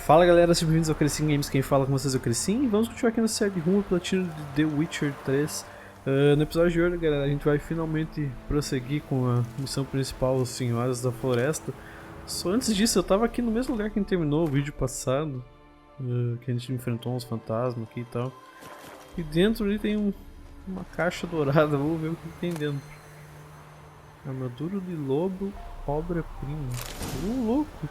Fala galera, sejam bem-vindos ao Crescim Games, quem fala com vocês é o Crescim e vamos continuar aqui na série Rumo, Platina de The Witcher 3. No episódio de hoje, galera, a gente vai finalmente prosseguir com a missão principal, Senhoras da Floresta. Só antes disso, eu tava aqui no mesmo lugar que a gente terminou o vídeo passado, que a gente enfrentou uns fantasmas aqui e tal. E dentro ali tem uma caixa dourada, vamos ver o que tem dentro. Armadura de lobo, obra-prima. Louco!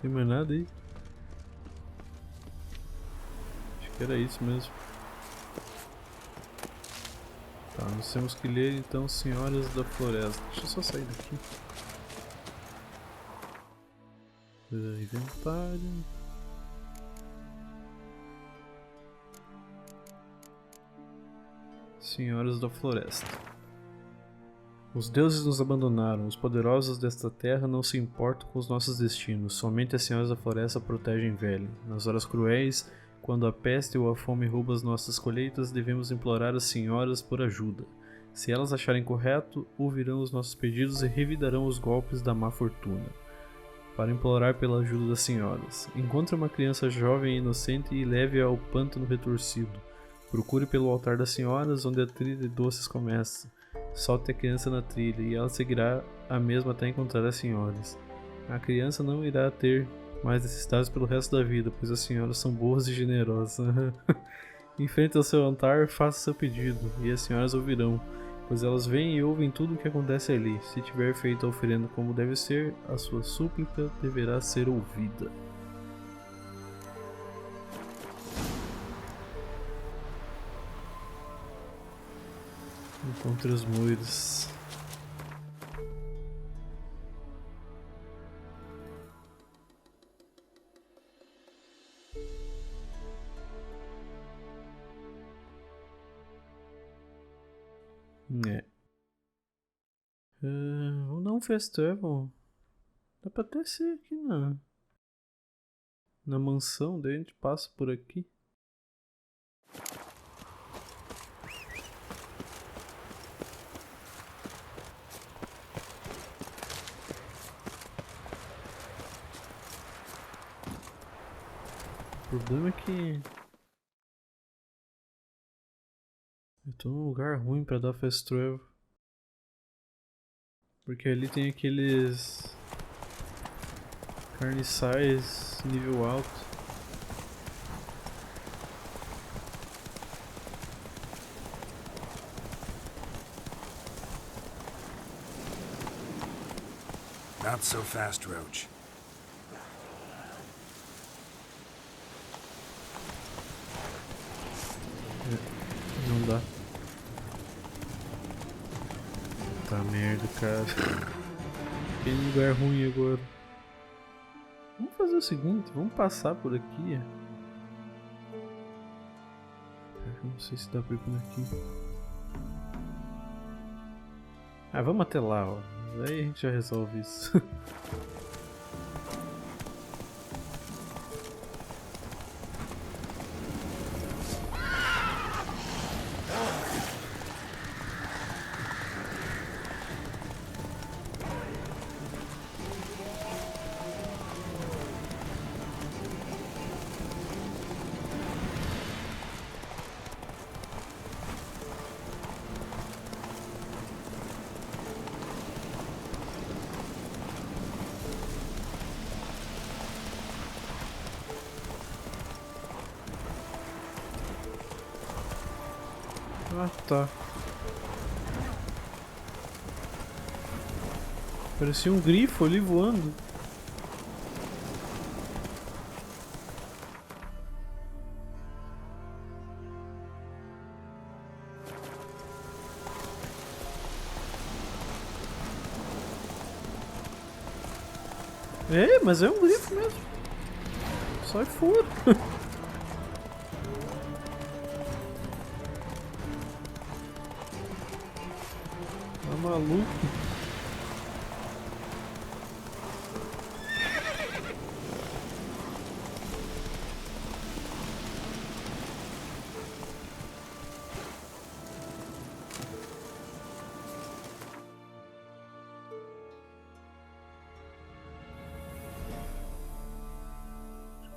Tem mais nada aí? Acho que era isso mesmo. Tá, nós temos que ler então Senhoras da Floresta. Deixa eu só sair daqui. Inventário. Senhoras da Floresta. Os deuses nos abandonaram, os poderosos desta terra não se importam com os nossos destinos, somente as senhoras da floresta protegem velho. Nas horas cruéis, quando a peste ou a fome rouba as nossas colheitas, devemos implorar as senhoras por ajuda. Se elas acharem correto, ouvirão os nossos pedidos e revidarão os golpes da má fortuna. Para implorar pela ajuda das senhoras, encontre uma criança jovem e inocente e leve-a ao Pântano Retorcido. Procure pelo altar das senhoras, onde a trilha de doces começa. Solte a criança na trilha e ela seguirá a mesma até encontrar as senhoras. A criança não irá ter mais necessidades pelo resto da vida, pois as senhoras são boas e generosas. Enfrente ao seu altar, faça seu pedido, e as senhoras ouvirão, pois elas veem e ouvem tudo o que acontece ali. Se tiver feito a oferenda como deve ser, a sua súplica deverá ser ouvida. Encontre os moiros. Vamos dar um festival. Dá pra até ser aqui na mansão, daí a gente passa por aqui. O problema é que eu tô num lugar ruim pra dar fast travel, porque ali tem aqueles carniçais nível alto. Not so fast, Roach. Não dá. Tá merda, cara. Fiquei num lugar ruim agora. Vamos fazer o seguinte, vamos passar por aqui. Eu não sei se dá pra ir por aqui. Ah, vamos até lá, ó. Aí a gente já resolve isso. Ah, tá. Parecia um grifo ali voando. É, mas é um grifo mesmo. Sai fora. Tá maluco?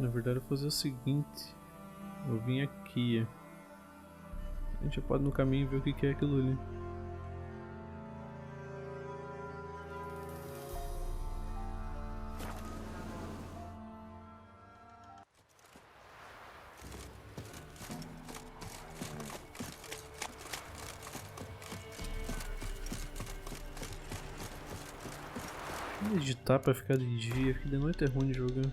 na verdade eu vou fazer o seguinte. Eu vim aqui. A gente já pode no caminho ver o que é aquilo ali. Editar pra ficar de dia, que de noite é ruim de jogar.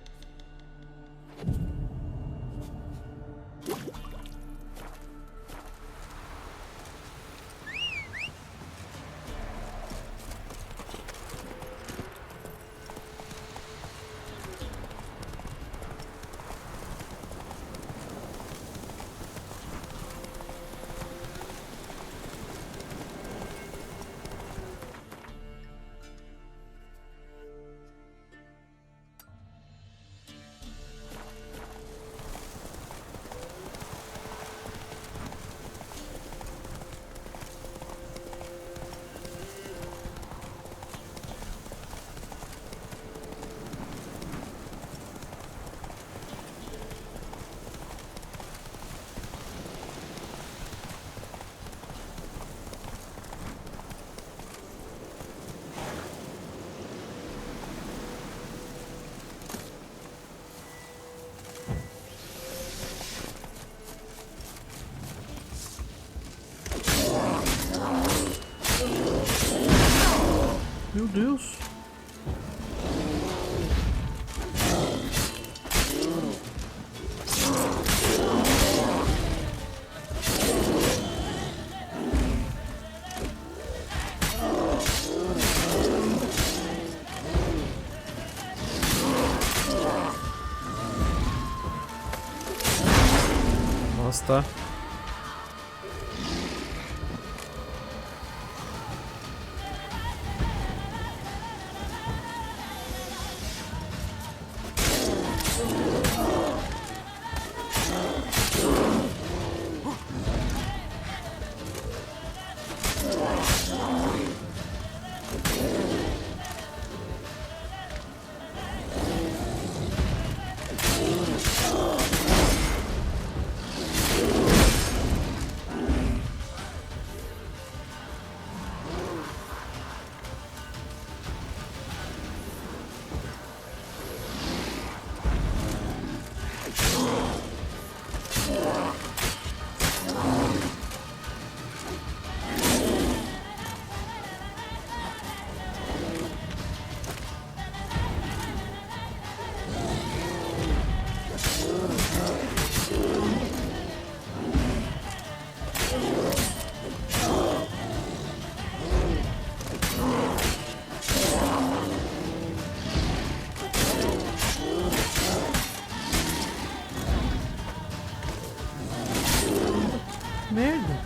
Meu Deus! Nossa, tá. Merda!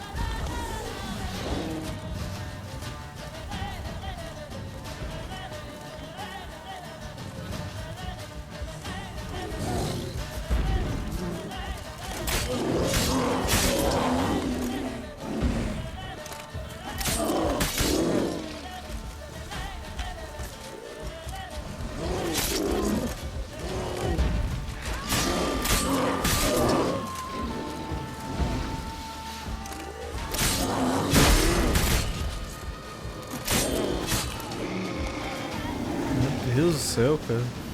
Meu Deus do céu, cara.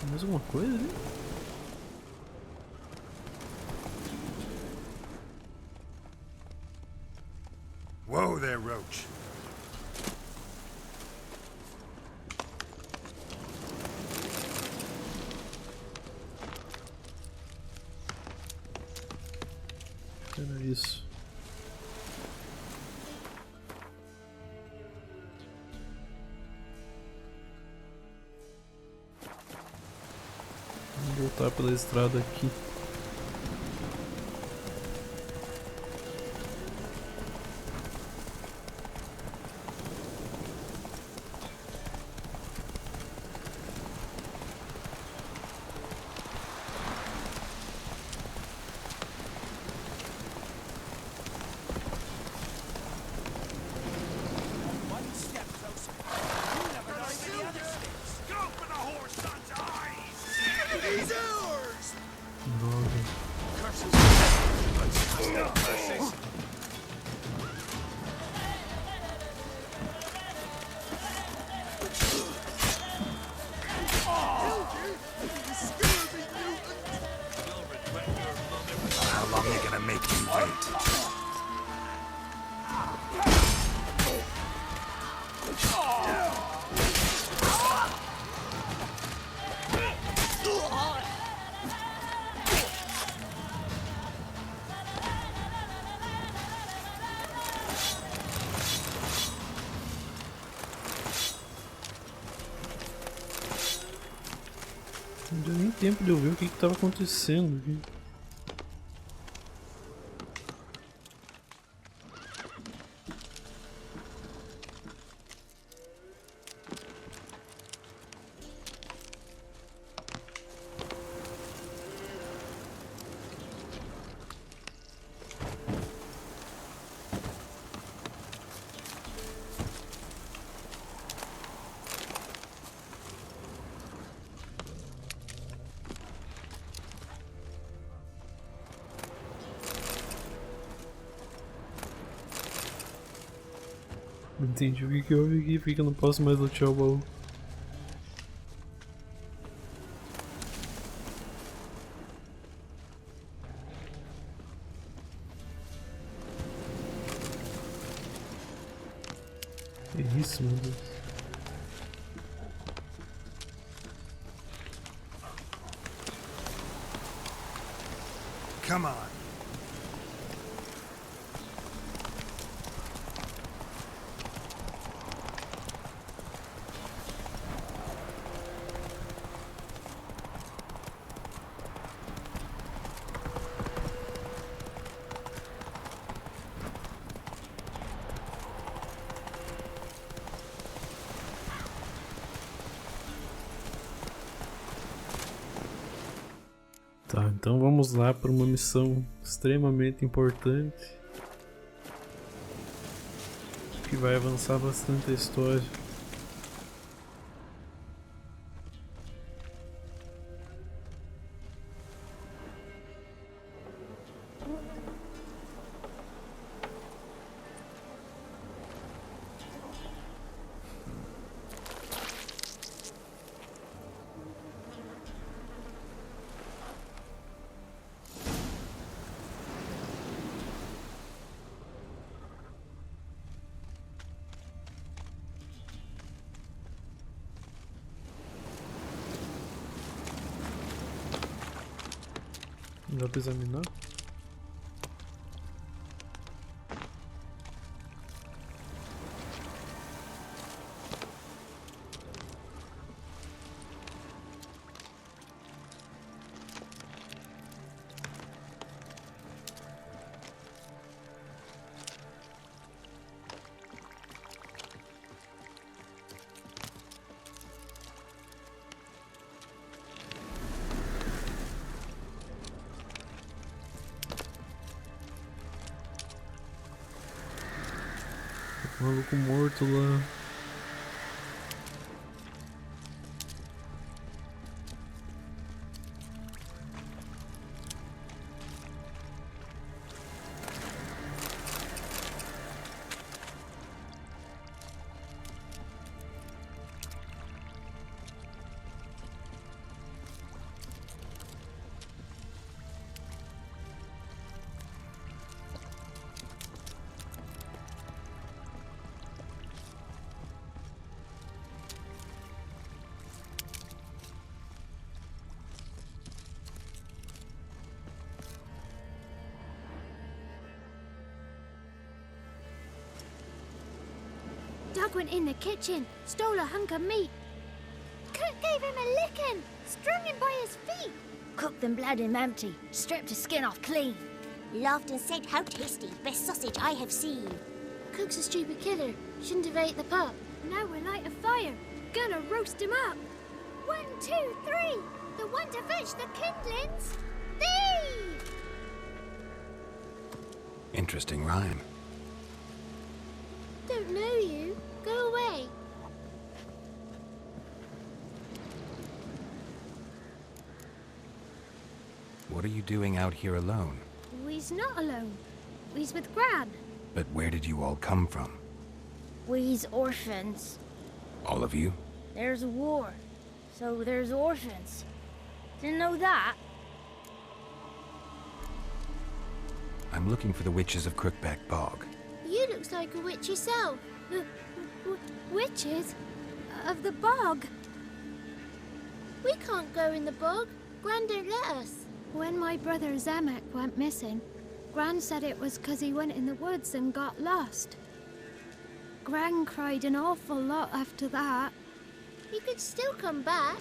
Mais alguma coisa ali? Whoa there, Roach. Era isso. Vou voltar pela estrada aqui. How long are you gonna make me wait? Não deu nem tempo de eu ver o que estava acontecendo aqui. Não entendi o que houve aqui, porque eu não posso mais lutear o baú. Que isso, meu Deus. Come on. Tá, então vamos lá para uma missão extremamente importante que vai avançar bastante a história. Dá pra examinar? Um maluco morto lá. Doug went in the kitchen, stole a hunk of meat. Kurt gave him a licking, strung him by his feet. Cooked them, bled him empty, stripped his skin off clean. Laughed and said, how tasty, best sausage I have seen. Cook's a stupid killer, shouldn't have ate the pup. Now we'll light a fire, gonna roast him up. 1, 2, 3, the one to fetch the kindlings. Thee! Interesting rhyme. Don't know you. Go away. What are you doing out here alone? We's not alone. We's with Gran. But where did you all come from? We's orphans. All of you? There's a war, so there's orphans. Didn't know that? I'm looking for the witches of Crookback Bog. You looks like a witch yourself. Witches? Of the bog? We can't go in the bog. Gran don't let us. When my brother Zemek went missing, Gran said it was 'cause he went in the woods and got lost. Gran cried an awful lot after that. He could still come back.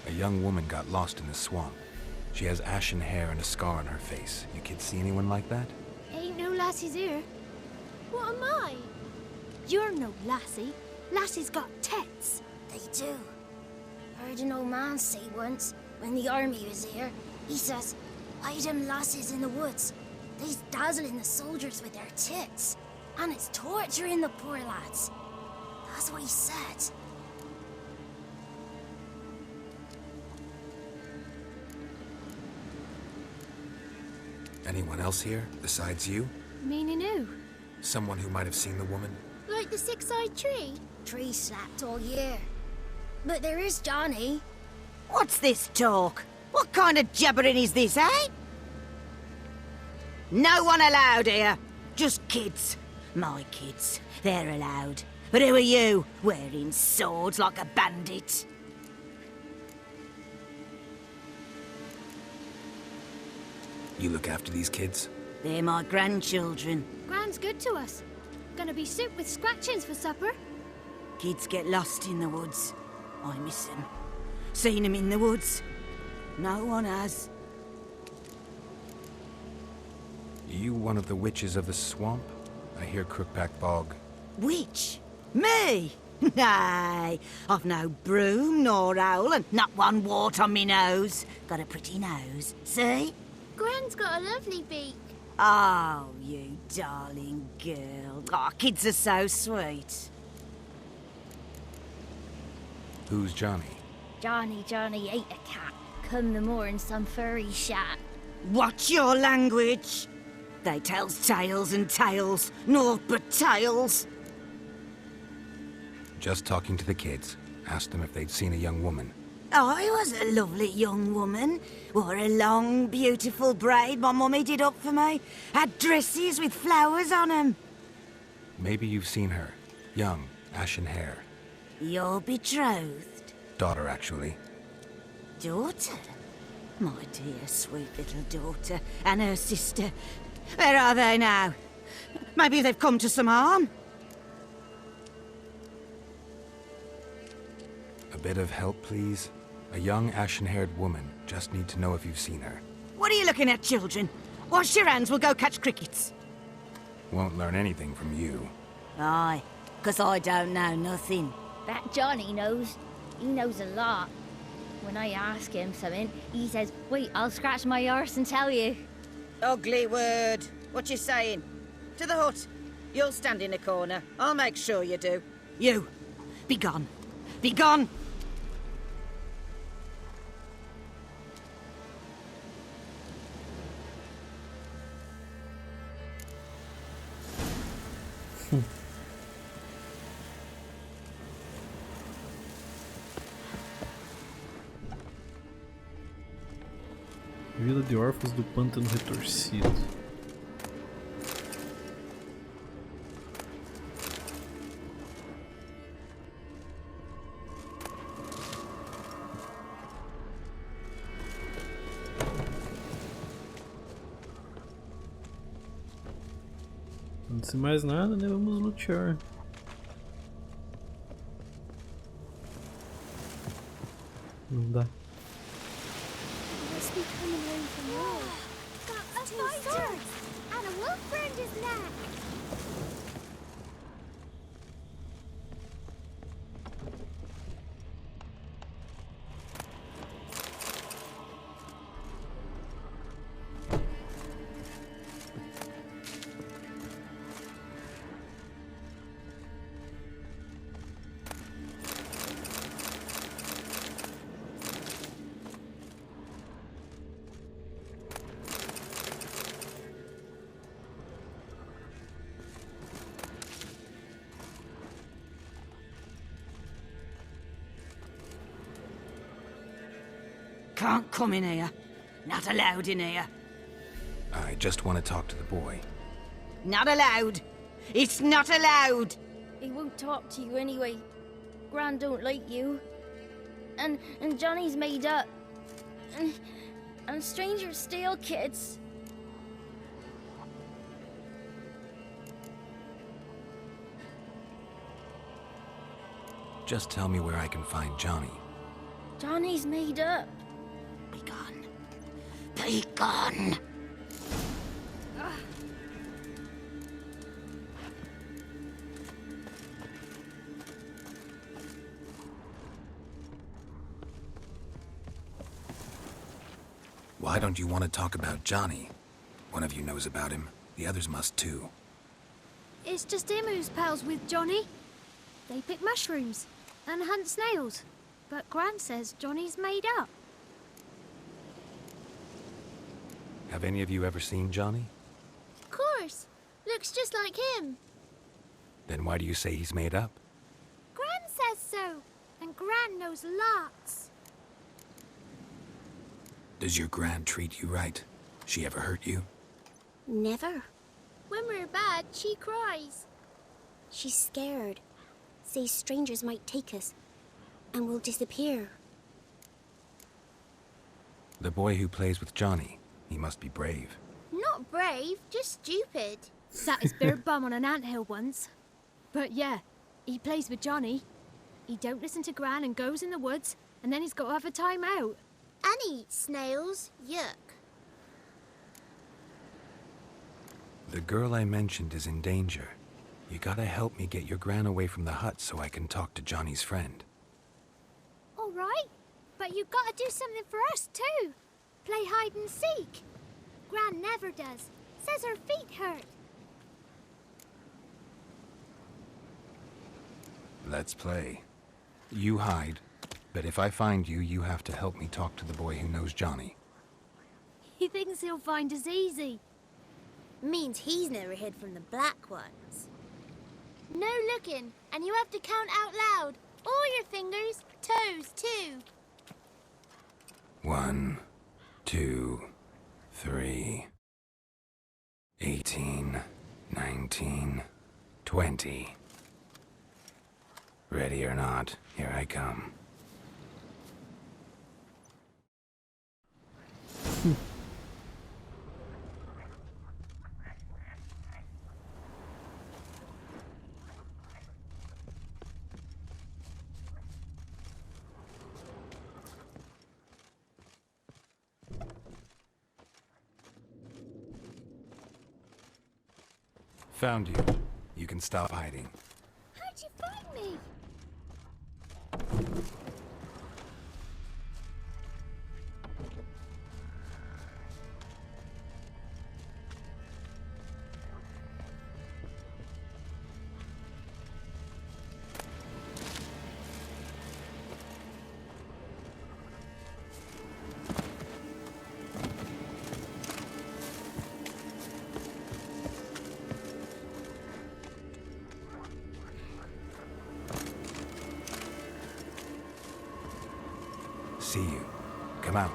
A young woman got lost in the swamp. She has ashen hair and a scar on her face. You kids see anyone like that? Ain't no lassies here. What am I? You're no lassie. Lassies got tits. They do. Heard an old man say once, when the army was here, he says, why them lasses in the woods? They's dazzling the soldiers with their tits. And it's torturing the poor lads. That's what he said. Anyone else here, besides you? Meaning who? Someone who might have seen the woman? Like the six-eyed tree? Tree slapped all year. But there is Johnny. What's this talk? What kind of jabbering is this, eh? No one allowed here. Just kids. My kids. They're allowed. But who are you, wearing swords like a bandit? You look after these kids? They're my grandchildren. Gran's good to us. Gonna be soup with scratchings for supper. Kids get lost in the woods. I miss them. Seen them in the woods. No one has. You one of the witches of the swamp? I hear Crookback Bog. Witch? Me? Nay, I've no broom nor owl and not one wart on me nose. Got a pretty nose, see? Gran's got a lovely beak. Oh, you darling girl. Oh, kids are so sweet. Who's Johnny? Johnny ate a cat. Come the more in some furry shat. Watch your language. They tells tales and tales, naught but tales. Just talking to the kids. Asked them if they'd seen a young woman. I was a lovely young woman. Wore a long, beautiful braid my mummy did up for me. Had dresses with flowers on 'em. Maybe you've seen her. Young, ashen hair. You're betrothed? Daughter, actually. Daughter? My dear, sweet little daughter. And her sister. Where are they now? Maybe they've come to some harm? A bit of help, please? A young, ashen-haired woman. Just need to know if you've seen her. What are you looking at, children? Wash your hands, we'll go catch crickets. Won't learn anything from you. Aye, 'cause I don't know nothing. That Johnny knows. He knows a lot. When I ask him something, he says, wait, I'll scratch my arse and tell you. Ugly word. What you saying? To the hut. You'll stand in a corner. I'll make sure you do. You, be gone. Be gone! Vila de órfãos do Pântano Retorcido. Antes de mais nada, né? Vamos lutear. Não dá. Must be coming home from war. Got a fighter! And a wolf round his neck! Can't come in here. Not allowed in here. I just want to talk to the boy. Not allowed. It's not allowed. He won't talk to you anyway. Gran don't like you. And Johnny's made up. And strangers steal kids. Just tell me where I can find Johnny. Johnny's made up. Be gone. Be gone. Why don't you want to talk about Johnny? One of you knows about him. The others must too. It's just him who's pals with Johnny. They pick mushrooms and hunt snails. But Gran says Johnny's made up. Have any of you ever seen Johnny? Of course. Looks just like him. Then why do you say he's made up? Gran says so. And Gran knows lots. Does your Gran treat you right? She ever hurt you? Never. When we're bad, she cries. She's scared. Says strangers might take us. And we'll disappear. The boy who plays with Johnny, he must be brave. Not brave, just stupid. Sat his bare bum on an anthill once. But yeah, he plays with Johnny. He don't listen to Gran and goes in the woods, and then he's got to have a time out. And he eats snails. Yuck. The girl I mentioned is in danger. You gotta help me get your Gran away from the hut so I can talk to Johnny's friend. All right, but you've got to do something for us too. Play hide and seek. Gran never does. Says her feet hurt. Let's play. You hide, but if I find you, you have to help me talk to the boy who knows Johnny. He thinks he'll find us easy. Means he's never hid from the black ones. No looking, and you have to count out loud. All your fingers, toes too. 1, 2, 3, 18, 19, 20. Ready or not, here I come. Found you. You can stop hiding. How'd you find me? See you. Come out.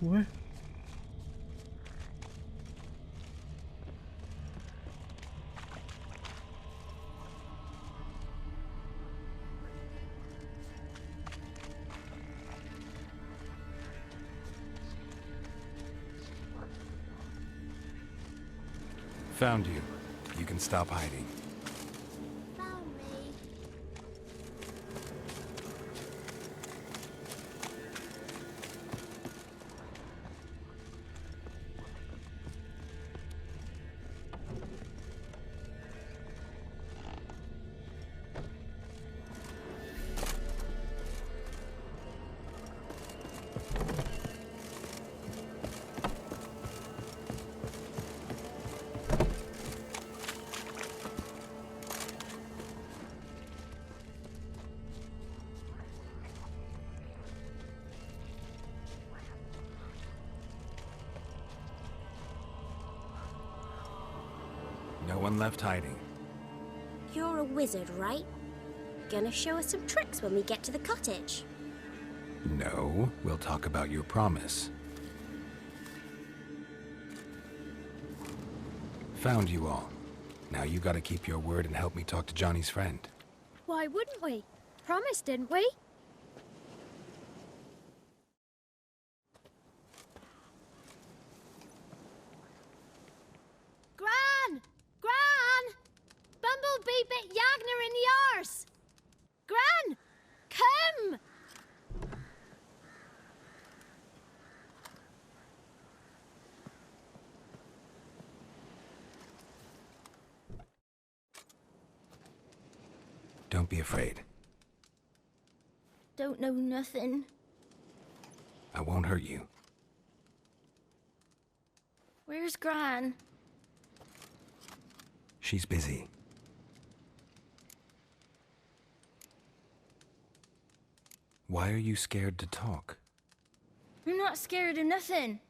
Ué? Found you. You can stop hiding. Found me. No one left hiding. You're a wizard, right? Gonna show us some tricks when we get to the cottage. No, we'll talk about your promise. Found you all. Now you gotta keep your word and help me talk to Johnny's friend. Why wouldn't we? Promised, didn't we? Gran! Gran! Bumblebee bit Yagner in the arse! Gran! Come! Don't be afraid. Don't know nothing. I won't hurt you. Where's Gran? She's busy. Why are you scared to talk? I'm not scared of nothing.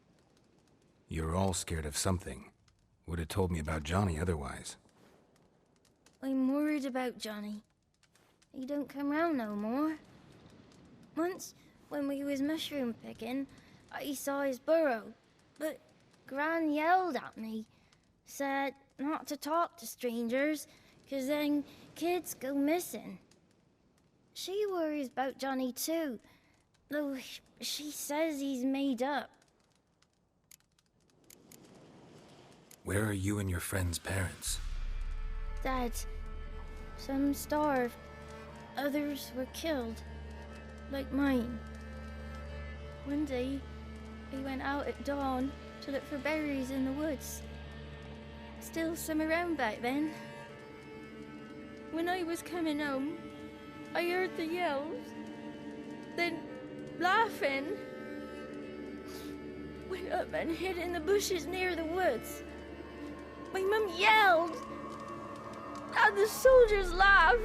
You're all scared of something. Would have told me about Johnny otherwise. I'm worried about Johnny. He don't come round no more. Once, when we was mushroom picking, I saw his burrow, but Gran yelled at me, said not to talk to strangers, 'cause then kids go missing. She worries about Johnny too, though she says he's made up. Where are you and your friend's parents? Dad, some starved, others were killed, like mine. One day, we went out at dawn to look for berries in the woods. Still some around back then. When I was coming home, I heard the yells, then laughing. Went up and hid in the bushes near the woods. My mum yelled, and the soldiers laughed.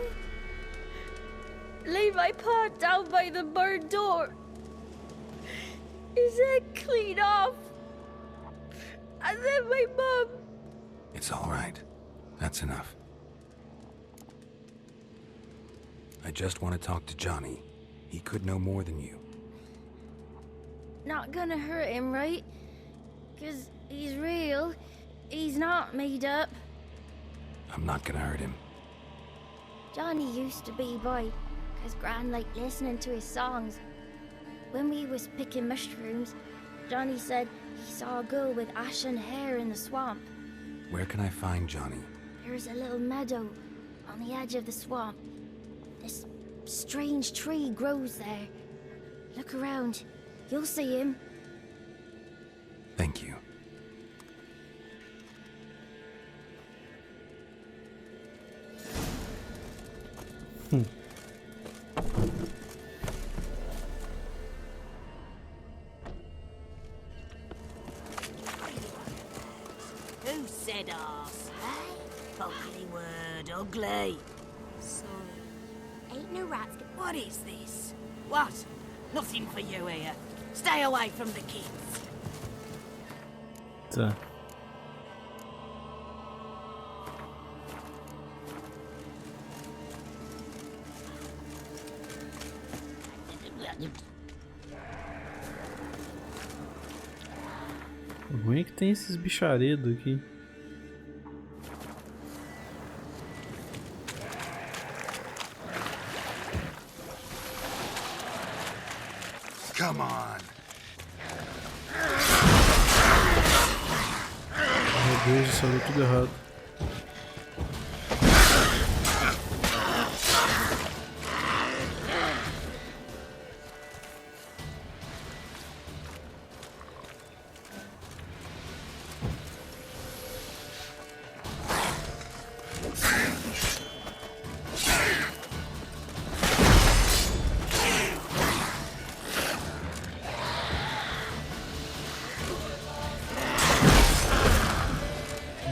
Lay my paw down by the barn door. His head clean off. And then my mum... It's all right. That's enough. I just want to talk to Johnny. He could know more than you. Not gonna hurt him, right? 'Cause he's real. He's not made up. I'm not gonna hurt him. Johnny used to be boy, 'cause Gran liked listening to his songs. When we was picking mushrooms, Johnny said he saw a girl with ashen hair in the swamp. Where can I find Johnny? There's a little meadow on the edge of the swamp. This strange tree grows there. Look around. You'll see him. Thank you. Who said arse, eh? Ugly word, ugly. Sorry. Ain't no rats. What is this? What? Nothing for you here. Stay away from the kids. Tá. O ruim é que tem esses bicharedos aqui. Come on. Meu Deus, isso deu tudo errado.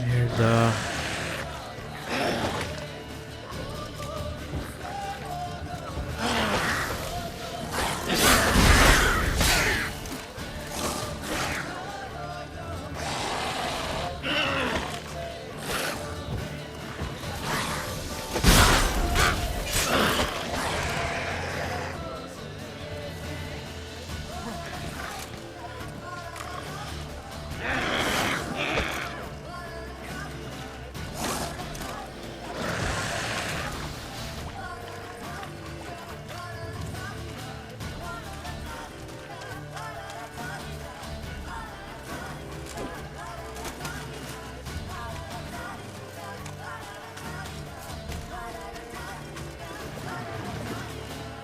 Merda.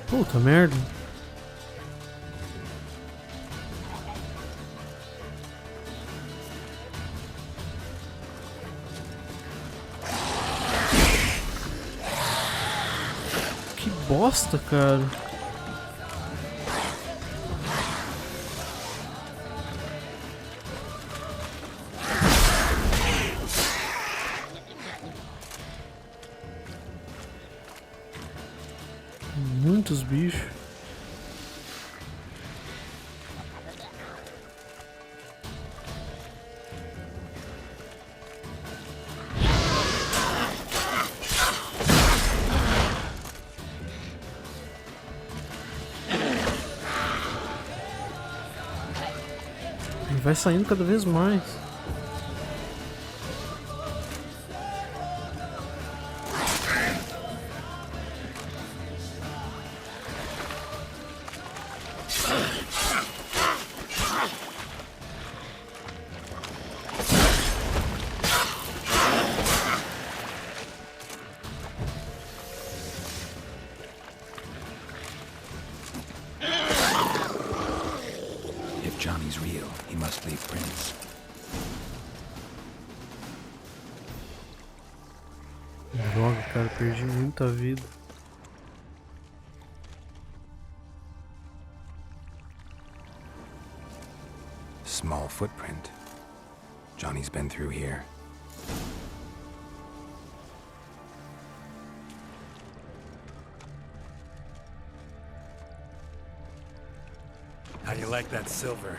Puta merda. Que bosta, cara. Muitos bichos. E vai saindo cada vez mais. If Johnny's real, he must leave prints. Droga, cara, perdi muita vida. Small footprint. Johnny's been through here. How do you like that silver?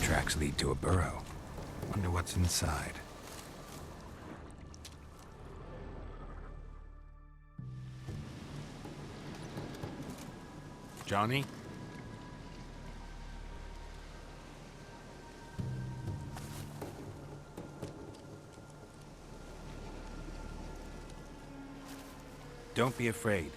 Tracks lead to a burrow. Wonder what's inside. Johnny? Don't be afraid.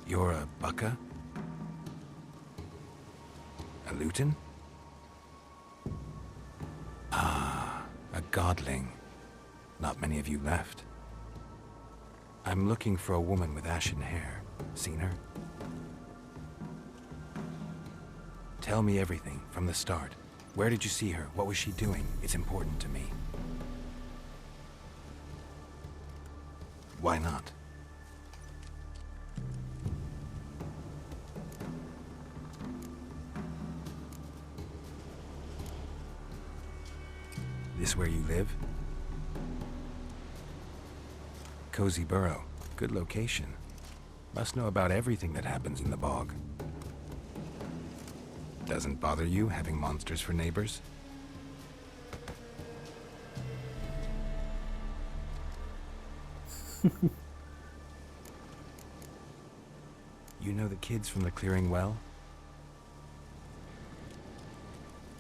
You're a bucka? A luton? Ah, a godling. Not many of you left. I'm looking for a woman with ashen hair. Seen her? Tell me everything, from the start. Where did you see her? What was she doing? It's important to me. Why not? This where you live? Cozy burrow. Good location. Must know about everything that happens in the bog. Doesn't bother you having monsters for neighbors? You know the kids from the clearing well?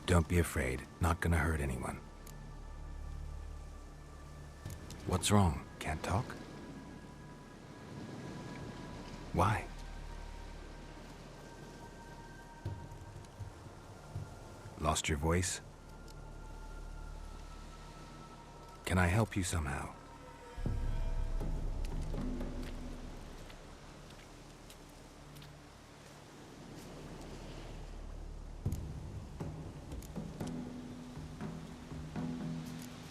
Don't be afraid. Not gonna hurt anyone. What's wrong? Can't talk? Why? Lost your voice? Can I help you somehow?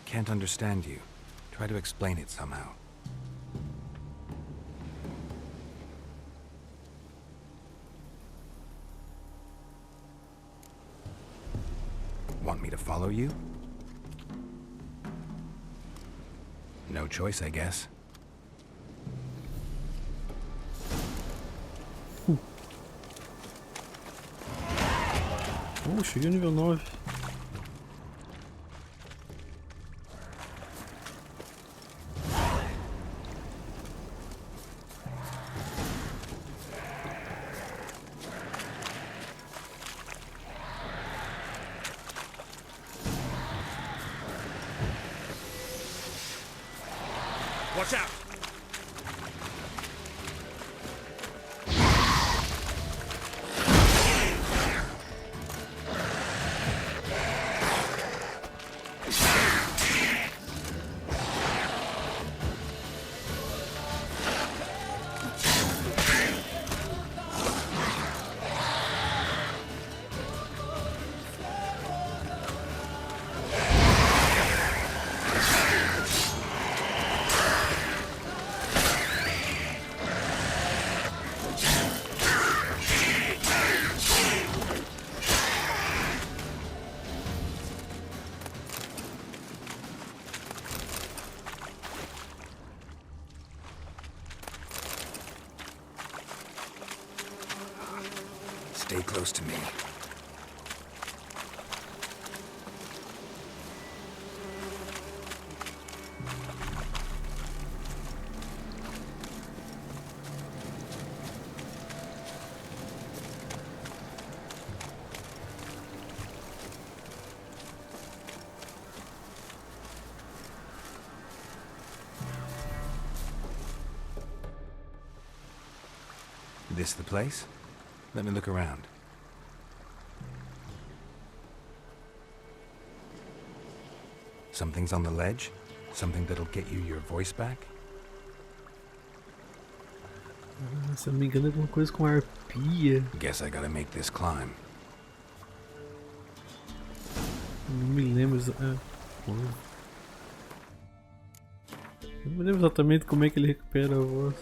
Can't understand you. Try to explain it somehow. Want me to follow you? No choice, I guess. Oh, cheguei ao nível 9. Watch out! Stay close to me. This the place? Let me look around. Something's on the ledge? Something that'll get you your voice back? Se eu não me engano, é alguma coisa com arpia. Guess I gotta make this climb. Não me lembro. Eu não me lembro exatamente como é que ele recupera a voz.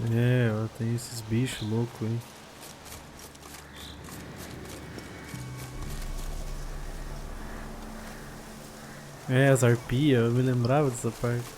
É, ó, tem esses bichos loucos aí. É, as arpias, eu me lembrava dessa parte.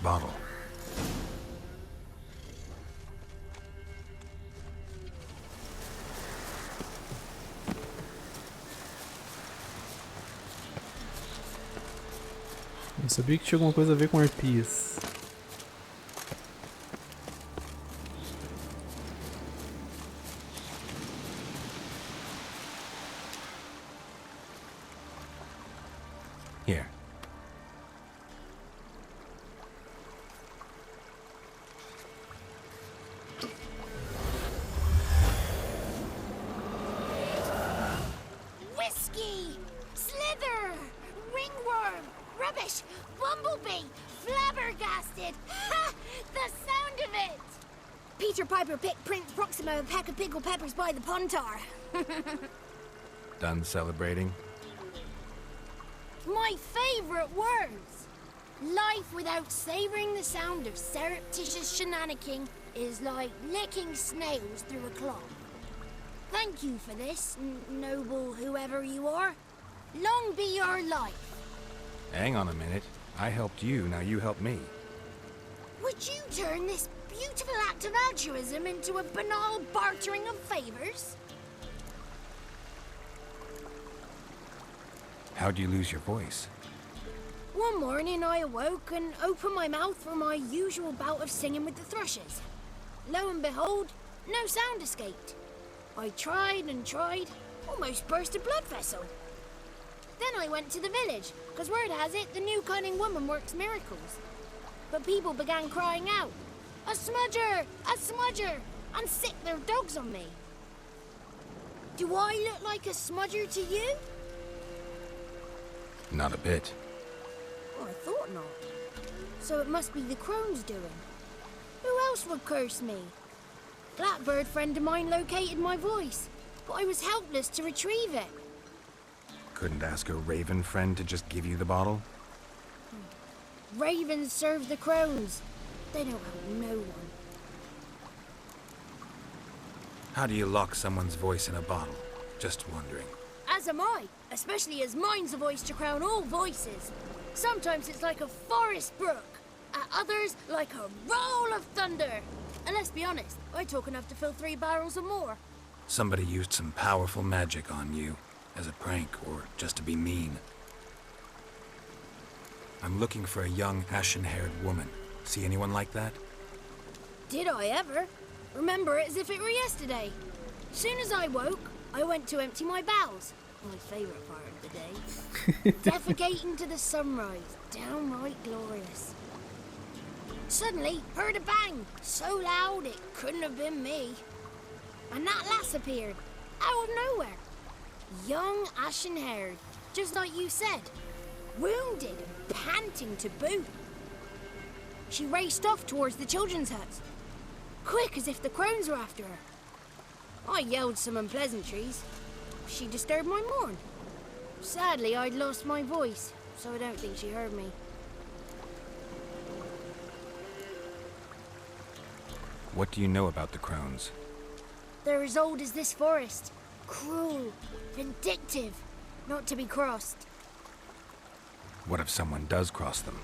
bottle. Eu sabia que tinha alguma coisa a ver com arpias. Here. Whiskey! Slither! Ringworm! Rubbish! Bumblebee! Flabbergasted! Ha! The sound of it! Peter Piper picked Prince Proximo a pack of pickled peppers by the pontar. Done celebrating? My favorite words! Life without savoring the sound of surreptitious shenanigans is like licking snails through a cloth. Thank you for this, noble whoever you are. Long be your life. Hang on a minute. I helped you, now you help me. Would you turn this beautiful act of altruism into a banal bartering of favors? How'd you lose your voice? One morning I awoke and opened my mouth for my usual bout of singing with the thrushes. Lo and behold, no sound escaped. I tried and tried, almost burst a blood vessel. Then I went to the village, because word has it the new cunning woman works miracles. But people began crying out, "A smudger! A smudger!" and sicked their dogs on me. Do I look like a smudger to you? Not a bit. Oh, I thought not. So it must be the crone's doing. Who else would curse me? Blackbird friend of mine located my voice, but I was helpless to retrieve it. Couldn't ask a raven friend to just give you the bottle? Ravens serve the crones. They don't help no one. How do you lock someone's voice in a bottle? Just wondering. As am I, especially as mine's a voice to crown all voices. Sometimes it's like a forest brook, at others like a roll of thunder. And let's be honest, I talk enough to fill 3 barrels or more. Somebody used some powerful magic on you, as a prank or just to be mean. I'm looking for a young, ashen-haired woman. See anyone like that? Did I ever? Remember it as if it were yesterday. Soon as I woke, I went to empty my bowels. My favourite part of the day. Defecating to the sunrise. Downright glorious. Suddenly, heard a bang. So loud it couldn't have been me. And that lass appeared. Out of nowhere. Young, ashen-haired. Just like you said. Wounded and panting to boot. She raced off towards the children's huts. Quick as if the crones were after her. I yelled some unpleasantries. She disturbed my morn. Sadly, I'd lost my voice, so I don't think she heard me. What do you know about the crones? They're as old as this forest. Cruel, vindictive, not to be crossed. What if someone does cross them?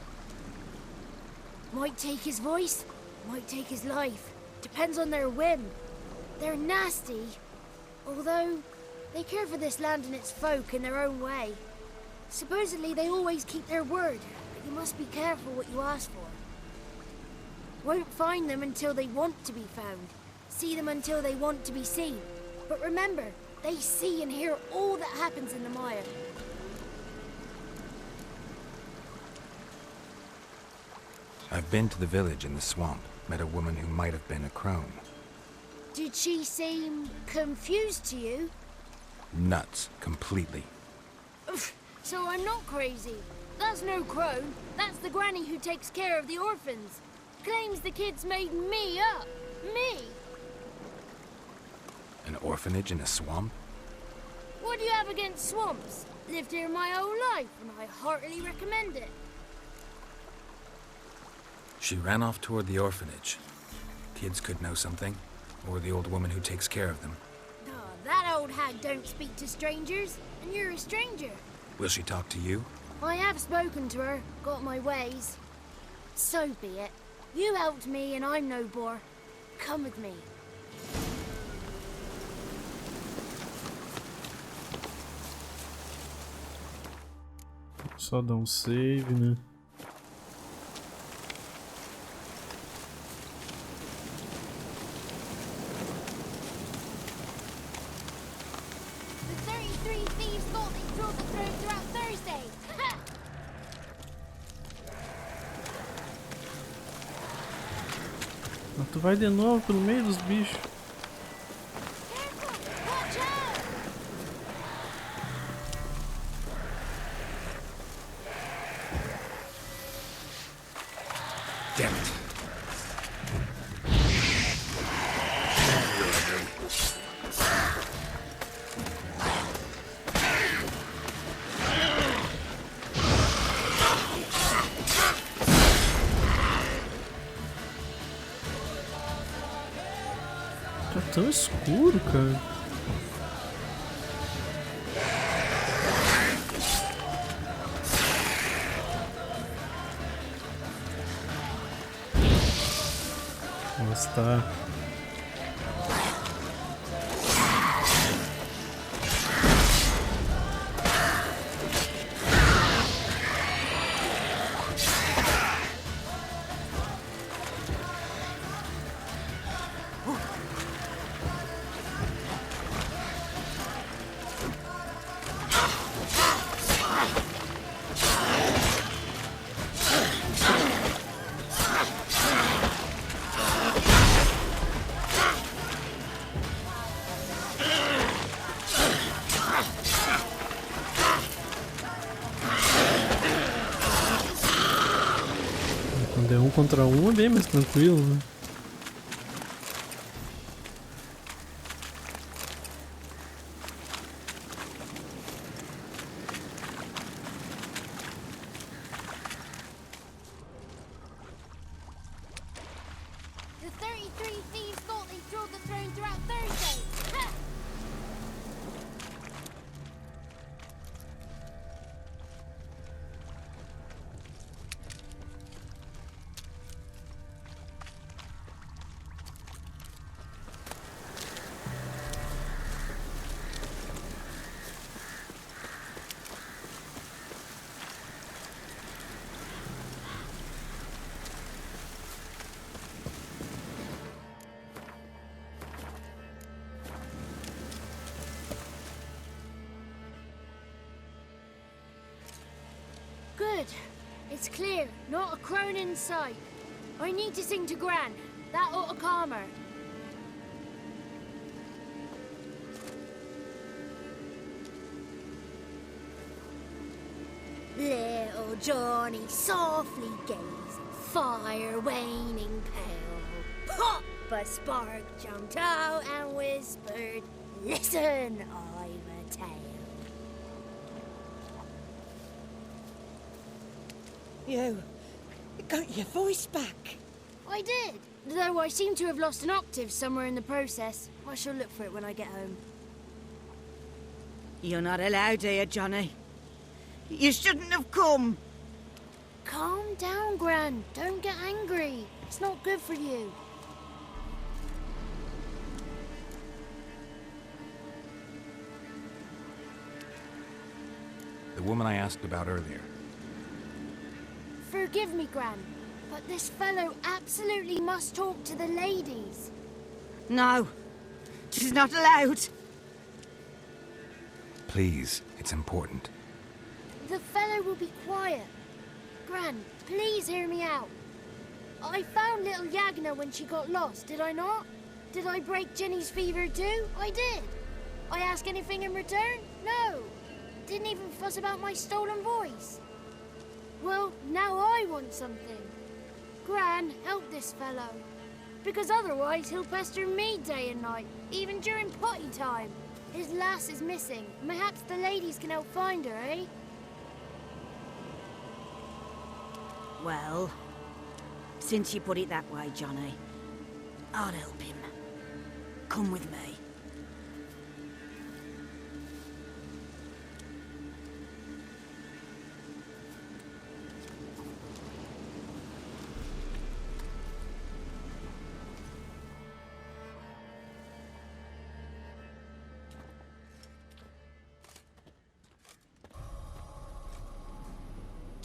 Might take his voice, might take his life. Depends on their whim. They're nasty, although they care for this land and its folk in their own way. Supposedly they always keep their word, but you must be careful what you ask for. Won't find them until they want to be found. See them until they want to be seen. But remember, they see and hear all that happens in the mire. I've been to the village in the swamp, met a woman who might have been a crone. Did she seem confused to you? Nuts, completely. So I'm not crazy. That's no crone. That's the granny who takes care of the orphans. Claims the kids made me up. Me. An orphanage in a swamp? What do you have against swamps? Lived here my whole life, and I heartily recommend it. She ran off toward the orphanage. Kids could know something, or the old woman who takes care of them. Oh, that old hag don't speak to strangers, and you're a stranger. Will she talk to you? I have spoken to her, got my ways. So be it. You helped me and I'm no bore. Come with me. Só dar um save, né? The 33 thieves thought they drove the throne throughout Thursday. Ha! Mas tu vai de novo pelo meio dos bichos. Careful! Watch out! Damn it. Tá tão escuro, cara. Nossa, tá. Quando é um contra um é bem mais tranquilo, né? The 33 thieves thought they drove the throne throughout Thursday. Ha! Good. It's clear. Not a crone in sight. I need to sing to Gran. That ought to calm her. Little Johnny softly gazed, fire waning pale. Pop! A spark jumped out and whispered, "Listen, I've a tale." You got your voice back. I did, though I seem to have lost an octave somewhere in the process. I shall look for it when I get home. You're not allowed here, Johnny. You shouldn't have come. Calm down, Gran. Don't get angry. It's not good for you. The woman I asked about earlier. Forgive me, Gran, but this fellow absolutely must talk to the ladies. No, she's not allowed. Please, it's important. The fellow will be quiet. Gran, please hear me out. I found little Yagna when she got lost, did I not? Did I break Jenny's fever too? I did. I ask anything in return? No. Didn't even fuss about my stolen voice. Well, now I want something. Gran, help this fellow. Because otherwise he'll pester me day and night, even during potty time. His lass is missing. Perhaps the ladies can help find her, eh? Well, since you put it that way, Johnny, I'll help him. Come with me.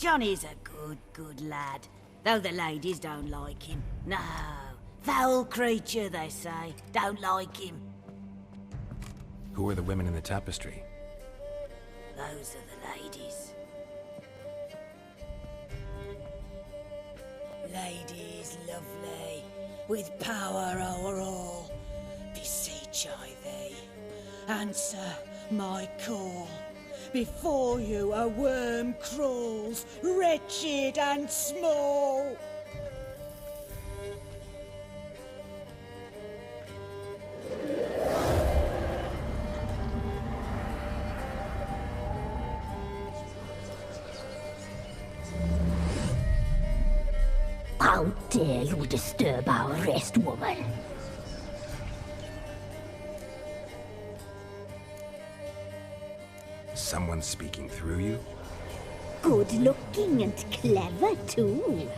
Johnny's a good lad. Though the ladies don't like him. No. Foul creature, they say. Don't like him. Who are the women in the tapestry? Those are the ladies. Ladies lovely, with power o'er all. Beseech I thee, answer my call. Before you a worm crawls, wretched and small. How dare you disturb our rest, woman? Someone speaking through you? Good looking and clever, too.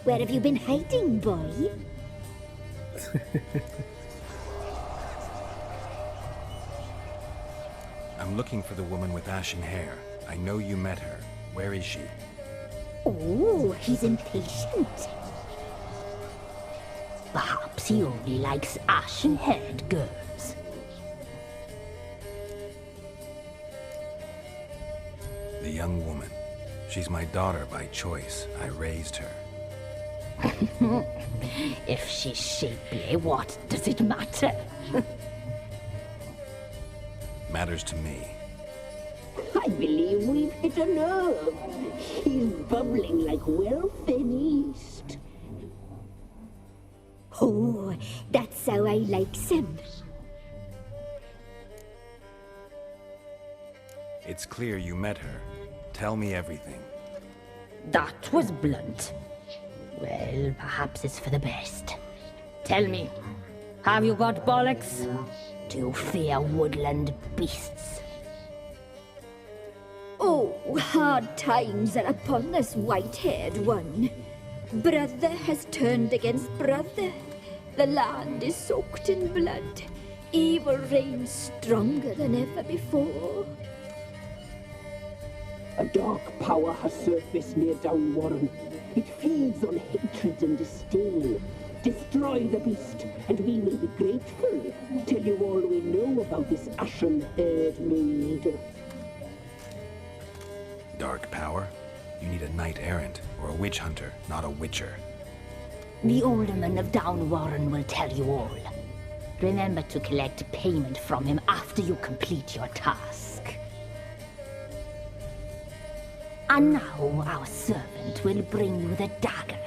Where have you been hiding, boy? I'm looking for the woman with ashen hair. I know you met her. Where is she? Oh, he's impatient. Perhaps he only likes ashen-haired girls. The young woman. She's my daughter by choice. I raised her. If she's shapely, what does it matter? Matters to me. I believe we've hit a nerve. He's bubbling like well-fed yeast. Oh, that's how I likes him. It's clear you met her. Tell me everything. That was blunt. Well, perhaps it's for the best. Tell me, have you got bollocks? Do you fear woodland beasts? Oh, hard times are upon us, white-haired one. Brother has turned against brother. The land is soaked in blood. Evil reigns stronger than ever before. A dark power has surfaced near Downwarren. It feeds on hatred and disdain. Destroy the beast, and we will be grateful. Tell you all we know about this ashen-haired maid. Dark power? You need a knight-errant or a witch hunter, not a witcher. The alderman of Downwarren will tell you all. Remember to collect payment from him after you complete your task. And now our servant will bring you the dagger.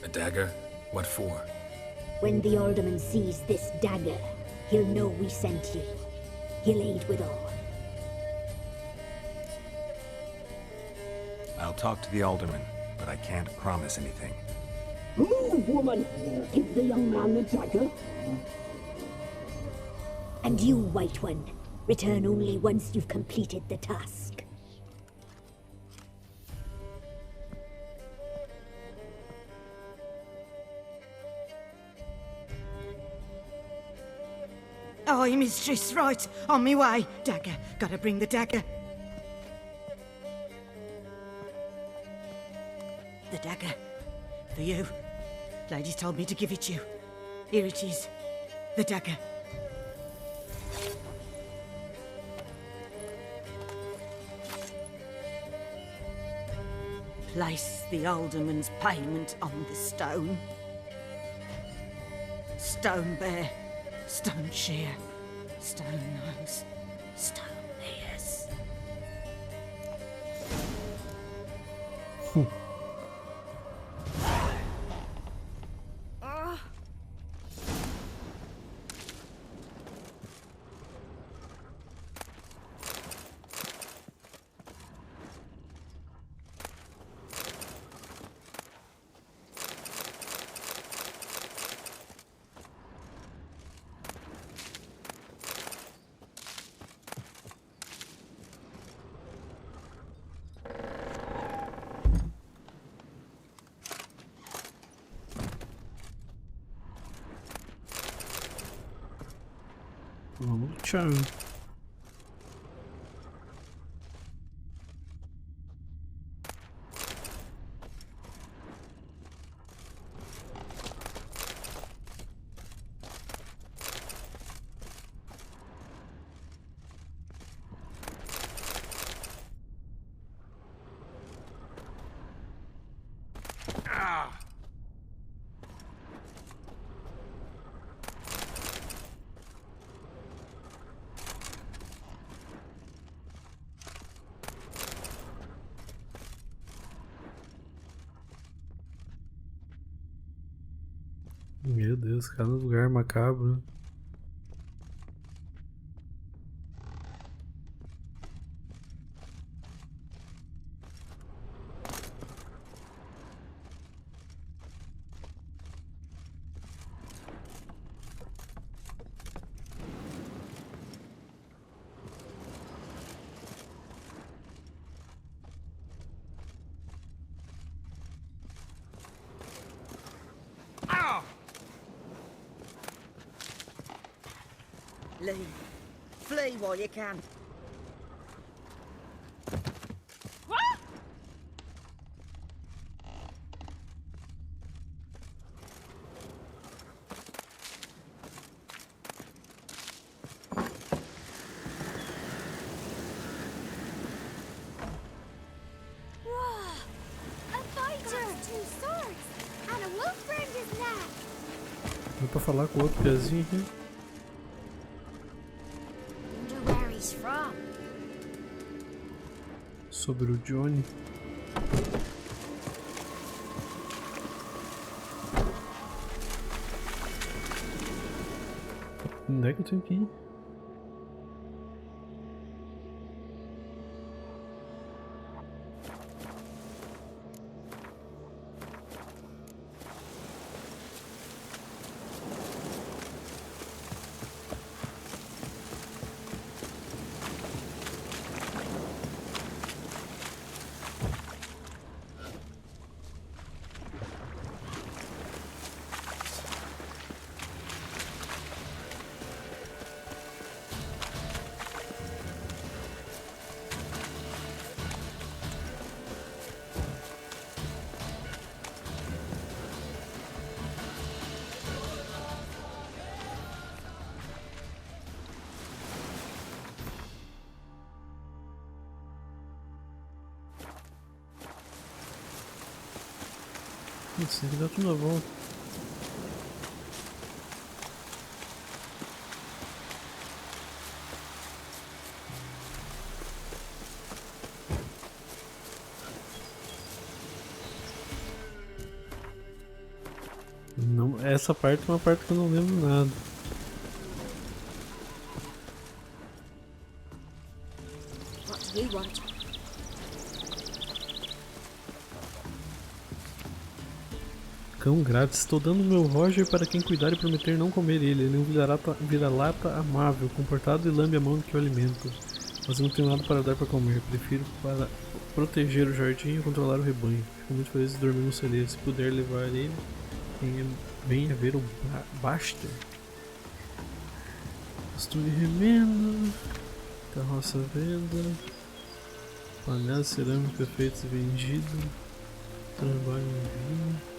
A dagger? What for? When the alderman sees this dagger, he'll know we sent you. He'll aid with all. I'll talk to the alderman, but I can't promise anything. Move, woman! Give the young man the dagger. And you, White One, return only once you've completed the task. Aye, mistress, right. On me way. Dagger. Gotta bring the dagger. The dagger. For you. Ladies told me to give it you. Here it is. The dagger. Place the alderman's payment on the stone. Stone bear, stone shear, stone nose, stone ears. Tchau. Meu Deus, cada lugar macabro. Leave. Flee while you can. Dá pra falar com o outro pezinho aqui? Wonder where he's from. Sobre o Johnny. Onde é que eu tenho que ir? Isso aqui dá tudo a volta. Não, essa parte é uma parte que eu não lembro nada. What do you want? Cão grátis, estou dando meu Roger para quem cuidar e prometer não comer ele. Ele é um vira-lata amável, comportado e lambe a mão que o alimenta. Mas eu não tenho nada para dar para comer. Prefiro para proteger o jardim e controlar o rebanho. Fico muito feliz de dormir no celeiro. Se puder levar ele, venha ver o Baster. Costume remendo. Carroça à venda. Panela cerâmica feitos e vendido. Trabalho em vinho.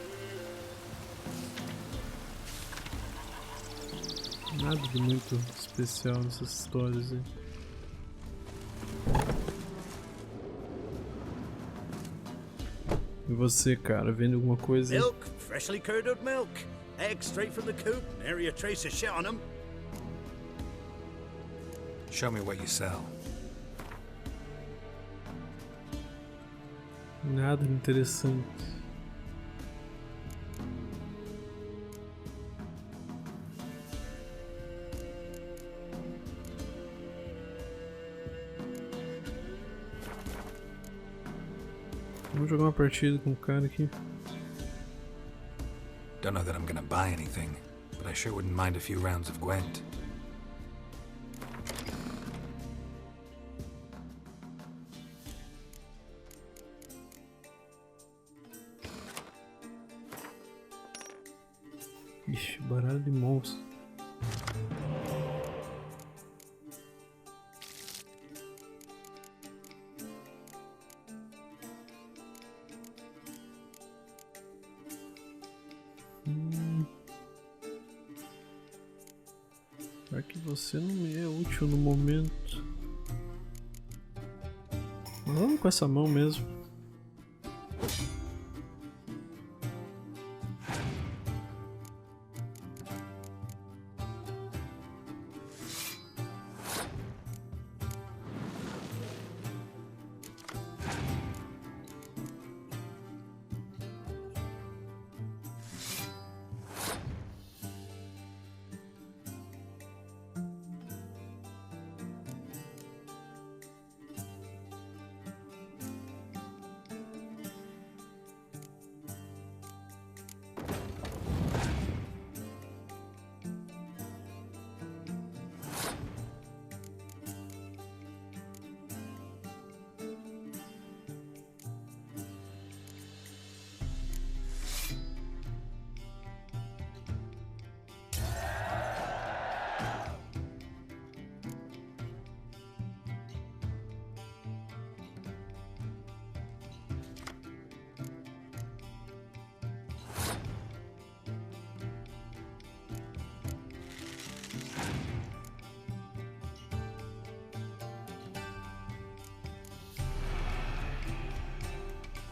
Nada de muito especial nessas histórias aí. E você, cara, vende alguma coisa? Milk, freshly curdled milk. Eggs straight from the coop. Nary a trace of shit on them. Show me what you sell. Nada de interessante. Vamos jogar uma partida com o cara aqui. Don't know that I'm gonna buy anything, but I sure wouldn't mind a few rounds of Gwent. Ixi, baralho de monstros. Será que você não me é útil no momento? Vamos com essa mão mesmo.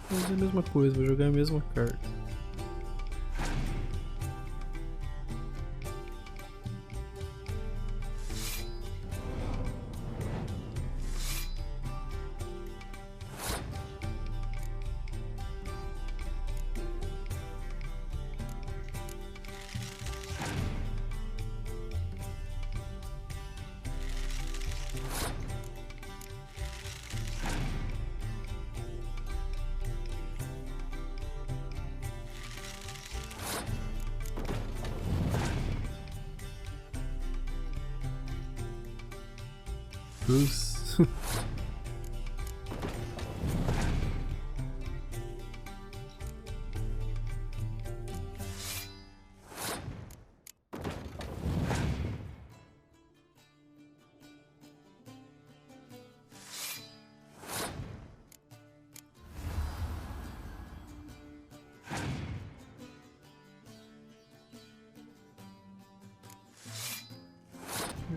Vou fazer a mesma coisa, vou jogar a mesma carta. Cruz.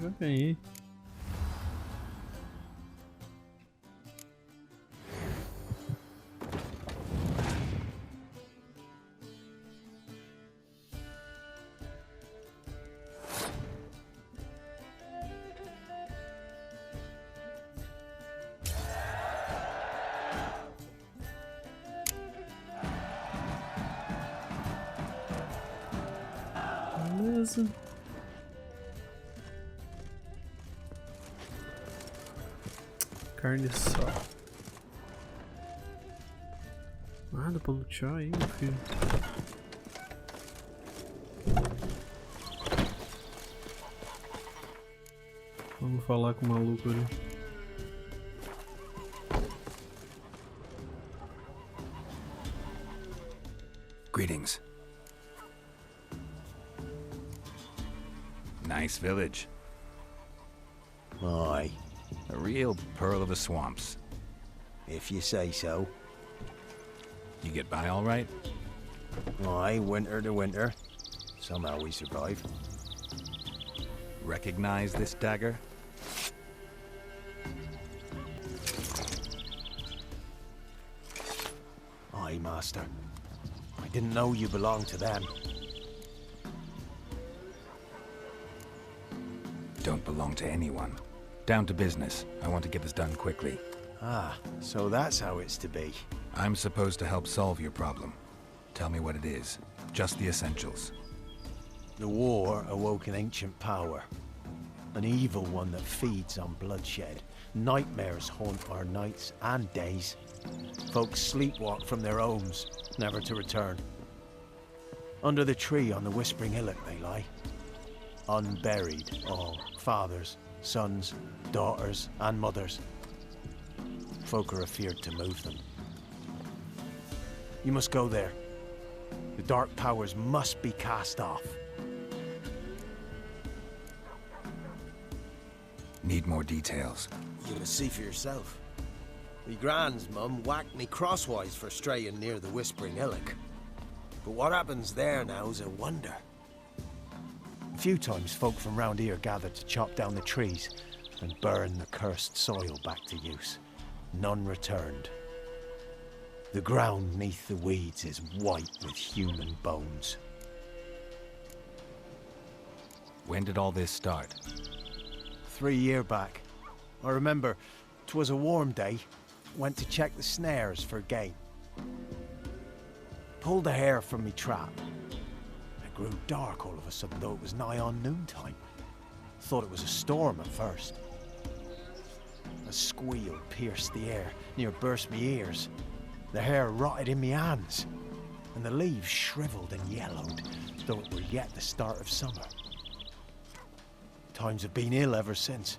Já ganhei. Beleza. Carne só. Nada pra lutear aí, meu filho. Vamos falar com o maluco ali. Greetings. Nice village. Aye, A real pearl of the swamps. if you say so. You get by all right? Aye, winter to winter. Somehow we survive. Recognize this dagger? Aye, master. I didn't know you belonged to them. Don't belong to anyone. Down to business. I want to get this done quickly. Ah, so that's how it's to be. I'm supposed to help solve your problem. Tell me what it is. Just the essentials. The war awoke an ancient power. An evil one that feeds on bloodshed. Nightmares haunt our nights and days. Folks sleepwalk from their homes, never to return. Under the tree on the Whispering Hillock they lie. Unburied, all. Fathers, sons, daughters, and mothers. Folk are afeared to move them. You must go there. The dark powers must be cast off. Need more details. You must see for yourself. Me grand's mum whacked me crosswise for straying near the Whispering Hillock. But what happens there now's a wonder. A few times folk from round here gathered to chop down the trees and burn the cursed soil back to use. None returned. The ground neath the weeds is white with human bones. When did all this start? 3 years back. I remember 'twas a warm day. Went to check the snares for game. Pulled a hare from me trap. It grew dark all of a sudden, though it was nigh on noontime. Thought it was a storm at first. A squeal pierced the air, near burst me ears. The hair rotted in me hands, and the leaves shriveled and yellowed, though it were yet the start of summer. Times have been ill ever since.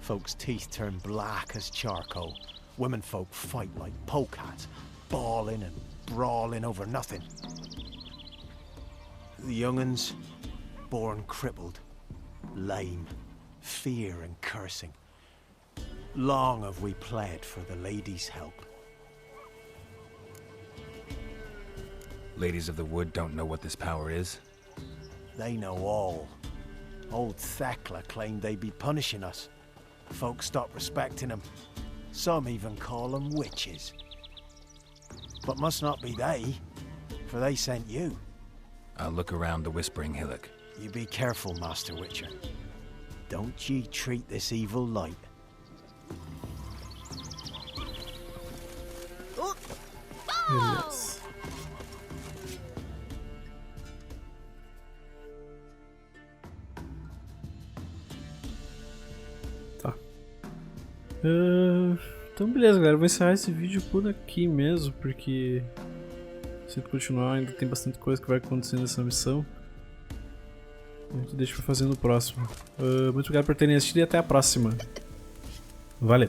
Folks' teeth turn black as charcoal. Women folk fight like polecats, bawling and brawling over nothing. The young'uns, born crippled, lame, fear and cursing. Long have we pled for the ladies' help. Ladies of the Wood don't know what this power is? They know all. Old Thekla claimed they'd be punishing us. Folk stopped respecting them. Some even call them witches. But must not be they, for they sent you. I'll look around the Whispering Hillock. You be careful, Master Witcher. Don't ye treat this evil light. Beleza. Tá. Então beleza, galera. Eu vou encerrar esse vídeo por aqui mesmo, porque se continuar ainda tem bastante coisa que vai acontecer nessa missão. A gente deixa pra fazer no próximo. Muito obrigado por terem assistido e até a próxima. Valeu!